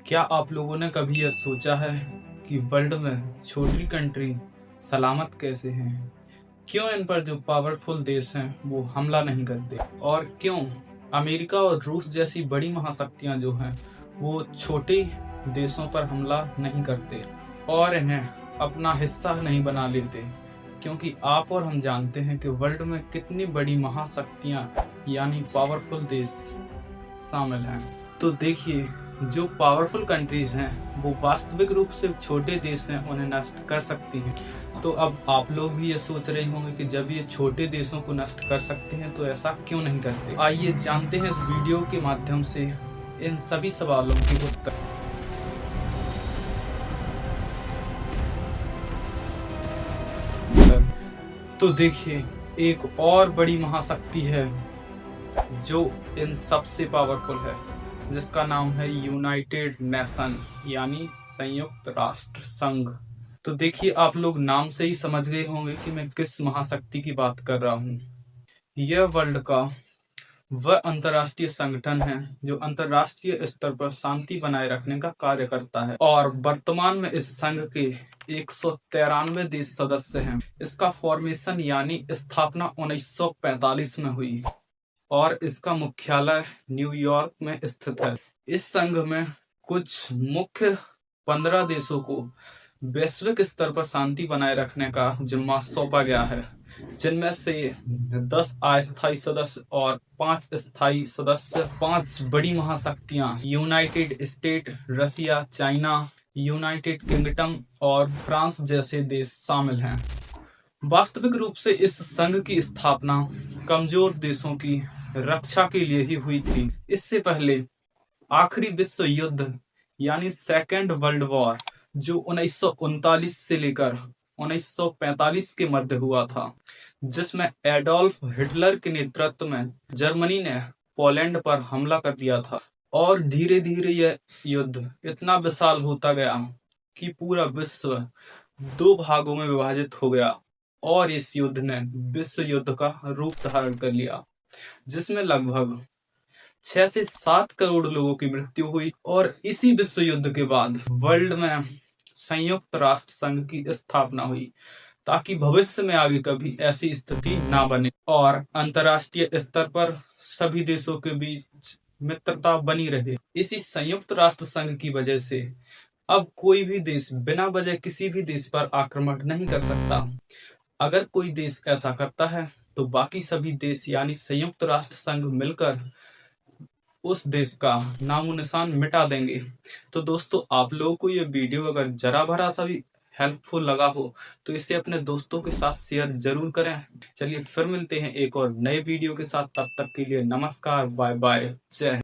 क्या आप लोगों ने कभी यह सोचा है कि वर्ल्ड में छोटी कंट्री सलामत कैसे हैं? क्यों इन पर जो पावरफुल देश हैं वो हमला नहीं करते? और क्यों अमेरिका और रूस जैसी बड़ी महाशक्तियां जो हैं वो छोटे देशों पर हमला नहीं करते और इन्हें अपना हिस्सा नहीं बना लेते? क्योंकि आप और हम जानते हैं कि वर्ल्ड में कितनी बड़ी महाशक्तियां यानी पावरफुल देश शामिल हैं। तो देखिए, जो पावरफुल कंट्रीज हैं वो वास्तविक रूप से छोटे देश हैं, उन्हें नष्ट कर सकती हैं। तो अब आप लोग भी ये सोच रहे होंगे कि जब ये छोटे देशों को नष्ट कर सकते हैं तो ऐसा क्यों नहीं करते। आइए जानते हैं इस वीडियो के माध्यम से इन सभी सवालों के उत्तर। तो देखिए, एक और बड़ी महाशक्ति है जो इन सबसे पावरफुल है, जिसका नाम है यूनाइटेड नेशन यानी संयुक्त राष्ट्र संघ। तो देखिए, आप लोग नाम से ही समझ गए होंगे कि मैं किस महाशक्ति की बात कर रहा हूँ। यह वर्ल्ड का वह अंतर्राष्ट्रीय संगठन है जो अंतर्राष्ट्रीय स्तर पर शांति बनाए रखने का कार्य करता है और वर्तमान में इस संघ के 193 देश सदस्य हैं। इसका फॉर्मेशन यानी स्थापना 1945 में हुई और इसका मुख्यालय न्यूयॉर्क में स्थित है। इस संघ में कुछ मुख्य 15 देशों को वैश्विक स्तर पर शांति बनाए रखने का जिम्मा सौंपा गया है, जिनमें से 10 अस्थायी सदस्य और 5 स्थायी सदस्य। 5 बड़ी महाशक्तियां यूनाइटेड स्टेट, रसिया, चाइना, यूनाइटेड किंगडम और फ्रांस जैसे देश शामिल हैं। वास्तविक रूप से इस संघ की स्थापना कमजोर देशों की रक्षा के लिए ही हुई थी। इससे पहले आखिरी विश्व युद्ध यानी सेकेंड वर्ल्ड वॉर, जो 1939 से लेकर 1945 के मध्य हुआ था, जिसमें एडोल्फ हिटलर के नेतृत्व में जर्मनी ने पोलैंड पर हमला कर दिया था। और धीरे धीरे यह युद्ध इतना विशाल होता गया कि पूरा विश्व 2 भागों में विभाजित हो गया और इस युद्ध ने विश्व युद्ध का रूप धारण कर लिया, जिसमें लगभग 6 से 7 करोड़ लोगों की मृत्यु हुई। और इसी विश्व युद्ध के बाद वर्ल्ड में संयुक्त राष्ट्र संघ की स्थापना हुई, ताकि भविष्य में आगे कभी ऐसी स्थिति ना बने और अंतर्राष्ट्रीय स्तर पर सभी देशों के बीच मित्रता बनी रहे। इसी संयुक्त राष्ट्र संघ की वजह से अब कोई भी देश बिना वजह किसी भी देश पर आक्रमण नहीं कर सकता। अगर कोई देश ऐसा करता है तो बाकी सभी देश यानी संयुक्त राष्ट्र संघ मिलकर उस देश का नामो निशान मिटा देंगे। तो दोस्तों, आप लोगों को ये वीडियो अगर जरा भरा सा भी हेल्पफुल लगा हो तो इसे अपने दोस्तों के साथ शेयर जरूर करें। चलिए फिर मिलते हैं एक और नए वीडियो के साथ, तब तक के लिए नमस्कार, बाय बाय, जय हिंद।